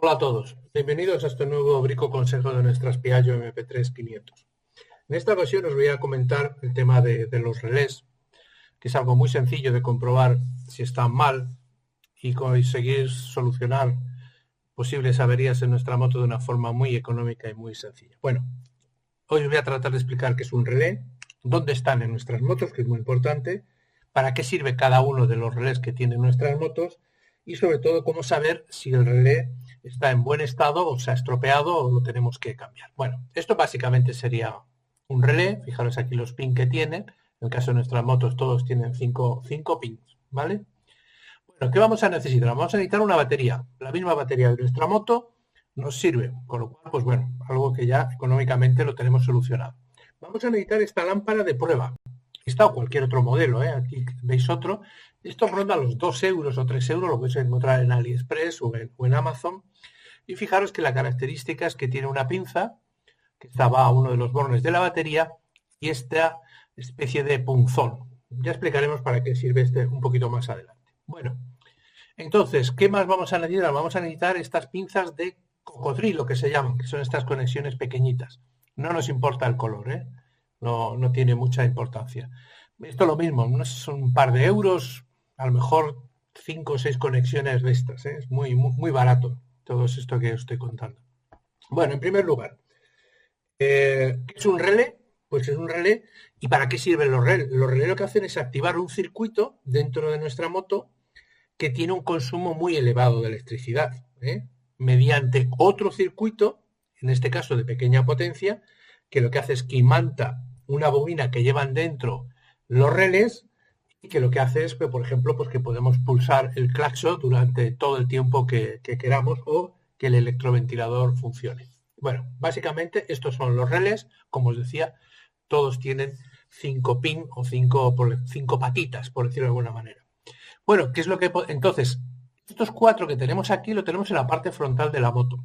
Hola a todos, bienvenidos a este nuevo brico consejo de nuestras Piaggio MP3 500. En esta ocasión os voy a comentar el tema de los relés, que es algo muy sencillo de comprobar si están mal y conseguir solucionar posibles averías en nuestra moto de una forma muy económica y muy sencilla. Bueno, hoy os voy a tratar de explicar qué es un relé, dónde están en nuestras motos, que es muy importante, para qué sirve cada uno de los relés que tienen nuestras motos y sobre todo cómo saber si el relé está en buen estado o se ha estropeado o lo tenemos que cambiar. Bueno, esto básicamente sería un relé. Fijaros aquí los pins que tienen. En el caso de nuestras motos todos tienen 5 pins, ¿vale? Bueno, ¿qué vamos a necesitar? Vamos a necesitar una batería. La misma batería de nuestra moto nos sirve, con lo cual, pues bueno, algo que ya económicamente lo tenemos solucionado. Vamos a necesitar esta lámpara de prueba. Esta o cualquier otro modelo, ¿eh? Aquí veis otro. Esto ronda los 2 euros o 3 euros, lo podéis encontrar en AliExpress o en Amazon. Y fijaros que la característica es que tiene una pinza, que va a uno de los bornes de la batería, y esta especie de punzón. Ya explicaremos para qué sirve este un poquito más adelante. Bueno, entonces, ¿qué más vamos a necesitar? Vamos a necesitar estas pinzas de cocodrilo, que se llaman, que son estas conexiones pequeñitas. No nos importa el color, ¿eh? No tiene mucha importancia. Esto lo mismo, no son un par de euros, a lo mejor 5 o 6 conexiones de estas, ¿eh? Es muy barato todo esto que os estoy contando. Bueno, en primer lugar, ¿qué es un relé? Pues es un relé. ¿Y para qué sirven los relés? Los relés lo que hacen es activar un circuito dentro de nuestra moto que tiene un consumo muy elevado de electricidad, ¿eh? Mediante otro circuito, en este caso de pequeña potencia, que lo que hace es que imanta una bobina que llevan dentro los relés y que lo que hace es que, por ejemplo, pues que podemos pulsar el claxon durante todo el tiempo que queramos o que el electroventilador funcione. Bueno, básicamente estos son los relés. Como os decía, todos tienen 5 pins o 5 patitas, por decirlo de alguna manera. Bueno, ¿qué es lo que...? Entonces, estos 4 que tenemos aquí lo tenemos en la parte frontal de la moto.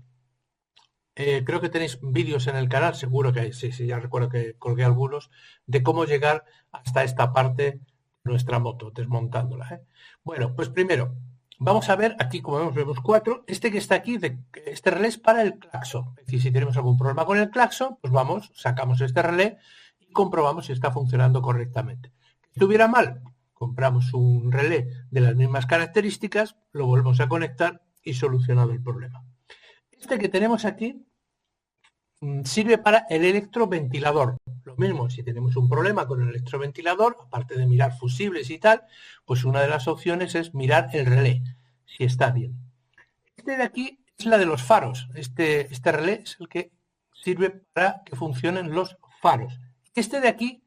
Creo que tenéis vídeos en el canal, seguro que hay, sí, ya recuerdo que colgué algunos, de cómo llegar hasta esta parte de nuestra moto, desmontándola, ¿eh? Bueno, pues primero, vamos a ver, aquí como vemos 4, este que está aquí, este relé es para el claxon. Es decir, si tenemos algún problema con el claxon, pues vamos, sacamos este relé y comprobamos si está funcionando correctamente. Si estuviera mal, compramos un relé de las mismas características, lo volvemos a conectar y solucionado el problema. Este que tenemos aquí sirve para el electroventilador. Lo mismo, si tenemos un problema con el electroventilador, aparte de mirar fusibles y tal, pues una de las opciones es mirar el relé, si está bien. Este de aquí es la de los faros. Este relé es el que sirve para que funcionen los faros. Este de aquí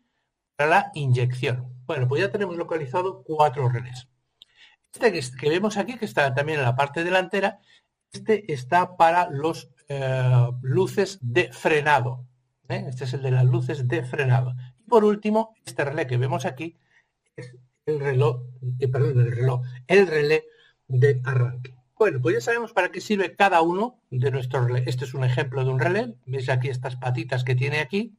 para la inyección. Bueno, pues ya tenemos localizado 4 relés. Este que vemos aquí, que está también en la parte delantera, este está para los luces de frenado, ¿eh? Este es el de las luces de frenado. Y por último, este relé que vemos aquí es el relé de arranque. Bueno, pues ya sabemos para qué sirve cada uno de nuestros relés. Este es un ejemplo de un relé. Veis aquí estas patitas que tiene aquí,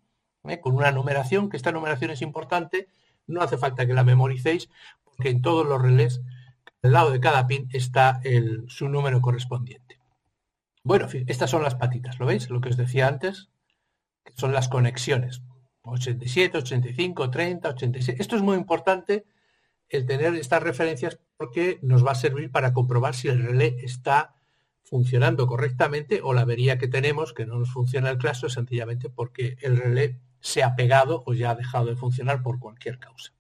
con una numeración, que esta numeración es importante. No hace falta que la memoricéis, porque en todos los relés, al lado de cada pin, está su número correspondiente. Bueno, estas son las patitas, ¿lo veis? Lo que os decía antes, que son las conexiones. 87, 85, 30, 86. Esto es muy importante, el tener estas referencias, porque nos va a servir para comprobar si el relé está funcionando correctamente o la avería que tenemos, que no nos funciona el claxon, sencillamente porque el relé se ha pegado o ya ha dejado de funcionar por cualquier causa.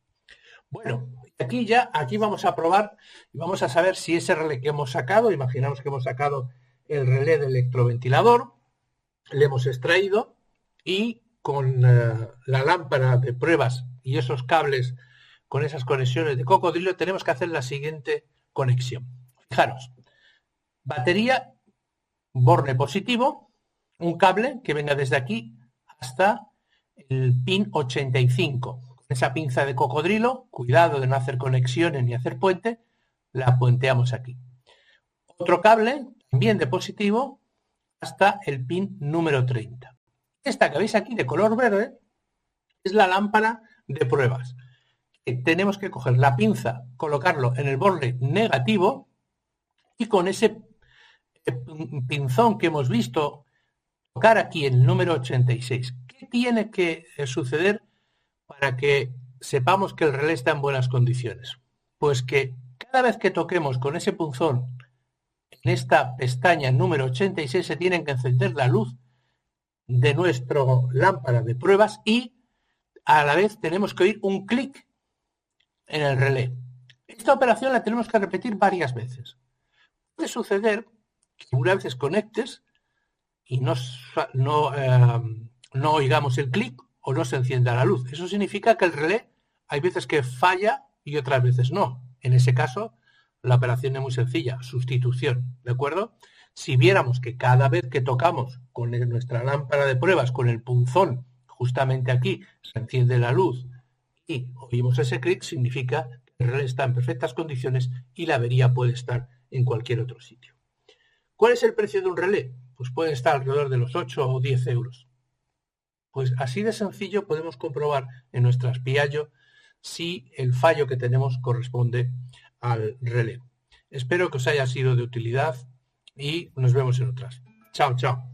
Bueno, aquí vamos a probar y vamos a saber si ese relé que hemos sacado, imaginamos que hemos sacado el relé del electroventilador, le hemos extraído y con la lámpara de pruebas y esos cables con esas conexiones de cocodrilo tenemos que hacer la siguiente conexión. Fijaros, batería, borne positivo, un cable que venga desde aquí hasta el pin 85. Con esa pinza de cocodrilo, cuidado de no hacer conexiones ni hacer puente, la puenteamos aquí. Otro cable, también de positivo, hasta el pin número 30. Esta que veis aquí de color verde es la lámpara de pruebas. Tenemos que coger la pinza, colocarlo en el borde negativo y con ese pinzón que hemos visto, tocar aquí el número 86. ¿Qué tiene que suceder para que sepamos que el relé está en buenas condiciones? Pues que cada vez que toquemos con ese punzón en esta pestaña número 86 se tiene que encender la luz de nuestra lámpara de pruebas y a la vez tenemos que oír un clic en el relé. Esta operación la tenemos que repetir varias veces. Puede suceder que una vez conectes y no oigamos el clic o no se encienda la luz. Eso significa que el relé hay veces que falla y otras veces no. En ese caso, la operación es muy sencilla, sustitución, ¿de acuerdo? Si viéramos que cada vez que tocamos con nuestra lámpara de pruebas, con el punzón, justamente aquí, se enciende la luz y oímos ese clic, significa que el relé está en perfectas condiciones y la avería puede estar en cualquier otro sitio. ¿Cuál es el precio de un relé? Pues puede estar alrededor de los 8 o 10 euros. Pues así de sencillo podemos comprobar en nuestras Piaggio si el fallo que tenemos corresponde al relé. Espero que os haya sido de utilidad y nos vemos en otras. Chao, chao.